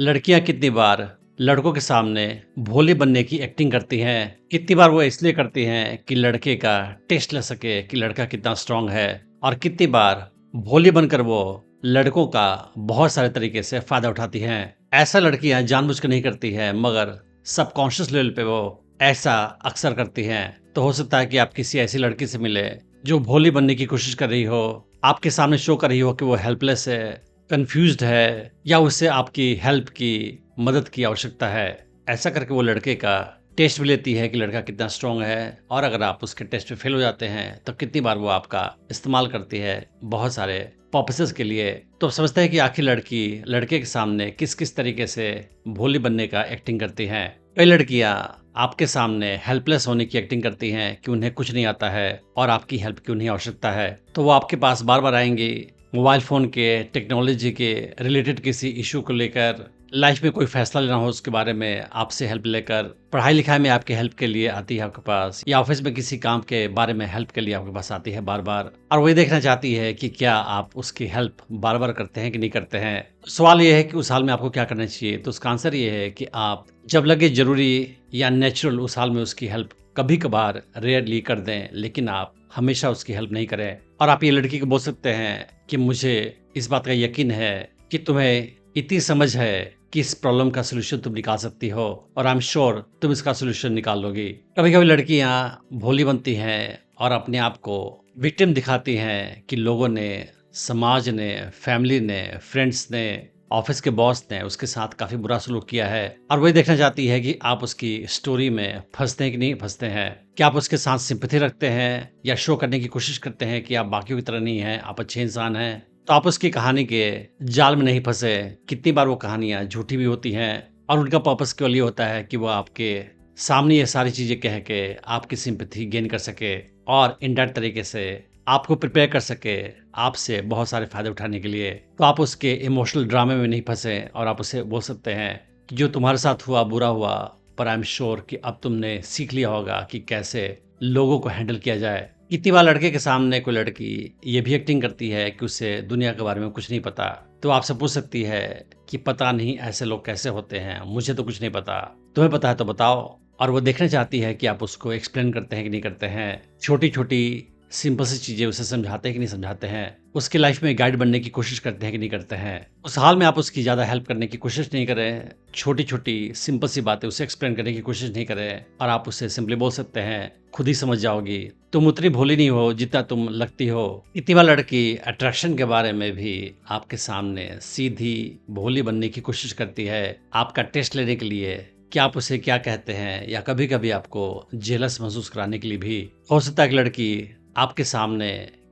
लड़कियां कितनी बार लड़कों के सामने भोली बनने की एक्टिंग करती हैं। कितनी बार वो इसलिए करती हैं कि लड़के का टेस्ट ले सके कि लड़का कितना स्ट्रांग है। और कितनी बार भोली बनकर वो लड़कों का बहुत सारे तरीके से फायदा उठाती हैं। ऐसा लड़कियां जानबूझकर नहीं करती हैं, मगर सबकॉन्शियस लेवल पे वो ऐसा अक्सर करती हैं। तो हो सकता है कि आप किसी ऐसी लड़की से मिले जो भोली बनने की कोशिश कर रही हो, आपके सामने शो कर रही हो कि वो हेल्पलेस है, कंफ्यूज्ड है, या उसे आपकी हेल्प की, मदद की आवश्यकता है। ऐसा करके वो लड़के का टेस्ट भी लेती है कि लड़का कितना स्ट्रांग है। और अगर आप उसके टेस्ट में फेल हो जाते हैं तो कितनी बार वो आपका इस्तेमाल करती है बहुत सारे पर्पसेस के लिए। तो अब समझते हैं कि आखिर लड़की लड़के के सामने किस किस तरीके से भोली बनने का एक्टिंग करती हैं। कई लड़कियां आपके सामने हेल्पलेस होने की एक्टिंग करती हैं कि उन्हें कुछ नहीं आता है और आपकी हेल्प की उन्हें आवश्यकता है। तो वो आपके पास बार बार आएंगी, मोबाइल फ़ोन के, टेक्नोलॉजी के रिलेटेड किसी इशू को लेकर, लाइफ में कोई फैसला लेना हो उसके बारे में आपसे हेल्प लेकर, पढ़ाई लिखाई में आपके हेल्प के लिए आती है आपके पास, या ऑफिस में किसी काम के बारे में हेल्प के लिए आपके पास आती है बार बार। और वही देखना चाहती है कि क्या आप उसकी हेल्प बार बार करते हैं कि नहीं करते हैं। सवाल ये है कि उस हाल में आपको क्या करना चाहिए। तो उसका आंसर ये है कि आप जब लगे जरूरी या नेचुरल उस हाल में उसकी हेल्प कभी कभार रेयरली कर दें, लेकिन आप हमेशा उसकी हेल्प नहीं करें। और आप ये लड़की को बोल सकते हैं कि मुझे इस बात का यकीन है कि तुम्हें इतनी समझ है कि इस प्रॉब्लम का सोल्यूशन तुम निकाल सकती हो, और आई एम श्योर तुम इसका सोल्यूशन निकाल लोगी। कभी कभी लड़कियां भोली बनती हैं और अपने आप को विक्टिम दिखाती हैं कि लोगों ने, समाज ने, फैमिली ने, फ्रेंड्स ने, ऑफिस के बॉस ने उसके साथ काफी बुरा सलूक किया है। और वही देखना चाहती है कि आप उसकी स्टोरी में फंसते हैं कि नहीं फंसते हैं। क्या आप उसके साथ सिंपैथी रखते हैं या शो करने की कोशिश करते हैं कि आप बाकियों की तरह नहीं हैं, आप अच्छे इंसान हैं। तो आप उसकी कहानी के जाल में नहीं फंसे। कितनी बार वो कहानियां झूठी भी होती हैं और उनका पर्पस केवल ये होता है कि वो आपके सामने ये सारी चीजें कह के आपकी सिंपैथी गेन कर सके और इनडायरेक्ट तरीके से आपको प्रिपेयर कर सके आपसे बहुत सारे फायदे उठाने के लिए। तो आप उसके इमोशनल ड्रामे में नहीं फंसे और आप उसे बोल सकते हैं कि जो तुम्हारे साथ हुआ बुरा हुआ, पर आई एम श्योर कि अब तुमने सीख लिया होगा कि कैसे लोगों को हैंडल किया जाए। कितनी बार लड़के के सामने कोई लड़की ये भी एक्टिंग करती है कि उसे दुनिया के बारे में कुछ नहीं पता। तो आपसे पूछ सकती है कि पता नहीं ऐसे लोग कैसे होते हैं, मुझे तो कुछ नहीं पता, तुम्हें पता है तो बताओ। और वो देखना चाहती है कि आप उसको एक्सप्लेन करते हैं कि नहीं करते हैं। छोटी छोटी सिंपल सी चीजें उसे समझाते हैं कि नहीं समझाते हैं। उसकी लाइफ में गाइड बनने की कोशिश करते हैं कि नहीं करते हैं। उस हाल में आप उसकी ज्यादा हेल्प करने की कोशिश नहीं करें। छोटी छोटी सिंपल सी बातें उसे एक्सप्लेन करने की कोशिश नहीं करें और आप उसे सिंपली बोल सकते हैं, खुद ही समझ जाओगी, तुम उतनी भोली नहीं हो जितना तुम लगती हो। इतनी बार लड़की अट्रैक्शन के बारे में भी आपके सामने सीधी भोली बनने की कोशिश करती है आपका टेस्ट लेने के लिए कि आप उसे क्या कहते हैं, या कभी कभी आपको जेलस महसूस कराने के लिए भी। हो सकता है कि लड़की आपके सामने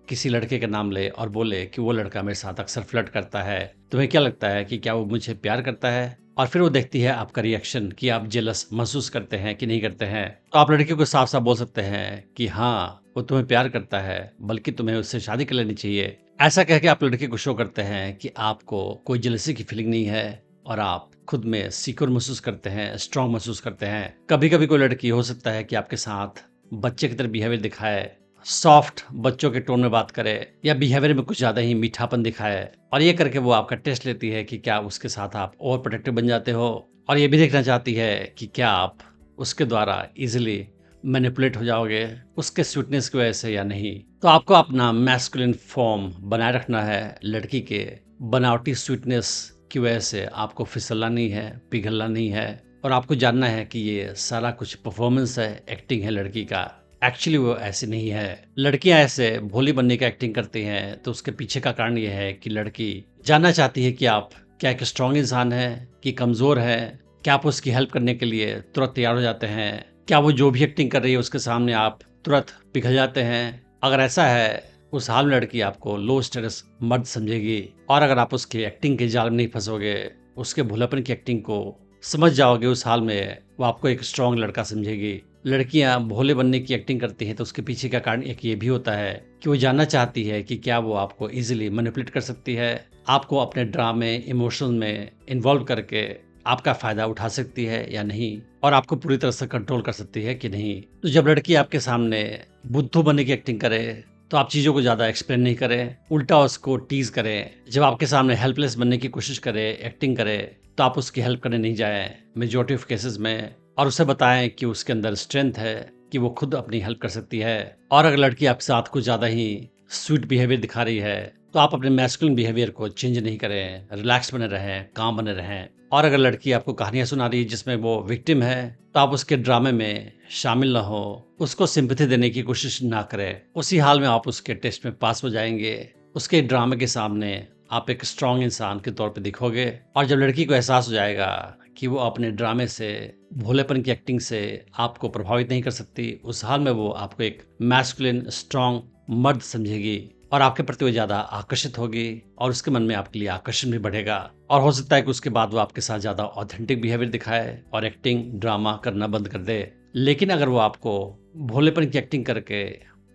किसी लड़के का नाम ले और बोले कि वो लड़का मेरे साथ अक्सर फ्लर्ट करता है, तुम्हें क्या लगता है कि क्या वो मुझे प्यार करता है। और फिर वो देखती है आपका रिएक्शन कि आप जेलस महसूस करते हैं कि नहीं करते हैं। तो आप लड़की को साफ साफ बोल सकते हैं कि हाँ वो तुम्हें प्यार करता है, बल्कि तुम्हें उससे शादी कर लेनी चाहिए। ऐसा कह के आप लड़की को शो करते हैं कि आपको कोई जेलसी की फीलिंग नहीं है और आप खुद में सिक्योर महसूस करते हैं, स्ट्रांग महसूस करते हैं। कभी कभी कोई लड़की हो सकता है कि आपके साथ बच्चे की तरह बिहेवियर दिखाए, सॉफ्ट बच्चों के टोन में बात करे, या बिहेवियर में कुछ ज्यादा ही मीठापन दिखाए। और ये करके वो आपका टेस्ट लेती है कि क्या उसके साथ आप ओवर प्रोटेक्टिव बन जाते हो। और ये भी देखना चाहती है कि क्या आप उसके द्वारा इजिली मैनिपुलेट हो जाओगे उसके स्वीटनेस की वजह से या नहीं। तो आपको अपना मैस्कुलिन फॉर्म बनाए रखना है। लड़की के बनावटी स्वीटनेस की वजह से आपको फिसलना नहीं है, पिघलना नहीं है। और आपको जानना है कि ये सारा कुछ परफॉर्मेंस है, एक्टिंग है लड़की का। एक्चुअली वो ऐसे नहीं है। लड़कियां ऐसे भोली बनने का एक्टिंग करती हैं तो उसके पीछे का कारण ये है कि लड़की जानना चाहती है कि आप क्या एक स्ट्रांग इंसान है कि कमजोर है। क्या आप उसकी हेल्प करने के लिए तुरंत तैयार हो जाते हैं। क्या वो जो भी एक्टिंग कर रही है उसके सामने आप तुरंत पिघल जाते हैं। अगर ऐसा है, उस हाल में लड़की आपको लो स्टेटस मर्द समझेगी। और अगर आप उसकी एक्टिंग के जाल में नहीं फंसोगे, उसके भोलापन की एक्टिंग को समझ जाओगे, उस हाल में वो आपको एक स्ट्रांग लड़का समझेगी। लड़कियां भोले बनने की एक्टिंग करती हैं तो उसके पीछे का कारण एक ये भी होता है कि वो जानना चाहती है कि क्या वो आपको इजीली मैनिपुलेट कर सकती है, आपको अपने ड्रामे इमोशन में इन्वॉल्व करके आपका फायदा उठा सकती है या नहीं, और आपको पूरी तरह से कंट्रोल कर सकती है कि नहीं। तो जब लड़की आपके सामने बुद्धू बनने की एक्टिंग करे तो आप चीज़ों को ज़्यादा एक्सप्लेन नहीं करें, उल्टा उसको टीज करें। जब आपके सामने हेल्पलेस बनने की कोशिश करे, एक्टिंग करे, तो आप उसकी हेल्प करने नहीं जाएं मेजॉरिटी ऑफ केसेस में, और उसे बताएं कि उसके अंदर स्ट्रेंथ है कि वो खुद अपनी हेल्प कर सकती है। और अगर लड़की आपके साथ कुछ ज़्यादा ही स्वीट बिहेवियर दिखा रही है तो आप अपने मैस्कुलिन बिहेवियर को चेंज नहीं करें, रिलैक्स बने रहें, काम बने रहें। और अगर लड़की आपको कहानियां सुना रही है जिसमें वो विक्टिम है तो आप उसके ड्रामे में शामिल ना हो, उसको सिंपैथी देने की कोशिश ना करें। उसी हाल में आप उसके टेस्ट में पास हो जाएंगे। उसके ड्रामे के सामने आप एक स्ट्रांग इंसान के तौर पे दिखोगे। और जब लड़की को एहसास हो जाएगा कि वो अपने ड्रामे से, भोलेपन की एक्टिंग से आपको प्रभावित नहीं कर सकती, उस हाल में वो आपको एक मैस्कुलिन स्ट्रांग मर्द समझेगी और आपके प्रति वो ज्यादा आकर्षित होगी और उसके मन में आपके लिए आकर्षण भी बढ़ेगा। और हो सकता है कि उसके बाद वो आपके साथ ज्यादा ऑथेंटिक बिहेवियर दिखाए और एक्टिंग ड्रामा करना बंद कर दे। लेकिन अगर वो आपको भोलेपन की एक्टिंग करके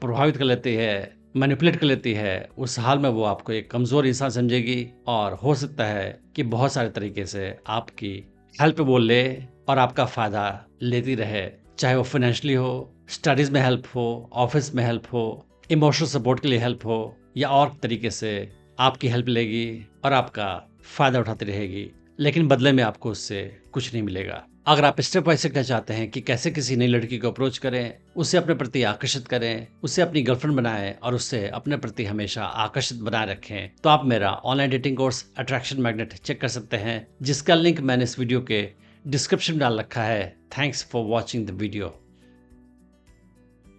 प्रभावित कर लेती है, मैनिपुलेट कर लेती है, उस हाल में वो आपको एक कमजोर इंसान समझेगी और हो सकता है कि बहुत सारे तरीके से आपकी हेल्प वो ले और आपका फायदा लेती रहे, चाहे वो फाइनेंशियली हो, स्टडीज में हेल्प हो, ऑफिस में हेल्प हो, इमोशनल सपोर्ट के लिए हेल्प हो, या और तरीके से आपकी हेल्प लेगी और आपका फायदा उठाती रहेगी, लेकिन बदले में आपको उससे कुछ नहीं मिलेगा। अगर आप स्टेप बाय सीखना चाहते हैं कि कैसे किसी नई लड़की को अप्रोच करें, उसे अपने प्रति आकर्षित करें, उसे अपनी गर्लफ्रेंड बनाएं और उससे अपने प्रति हमेशा आकर्षित बनाए रखें, तो आप मेरा online dating course attraction magnet check कर सकते हैं, जिसका लिंक मैंने इस वीडियो के डिस्क्रिप्शन में डाल रखा है। Thanks for watching the video.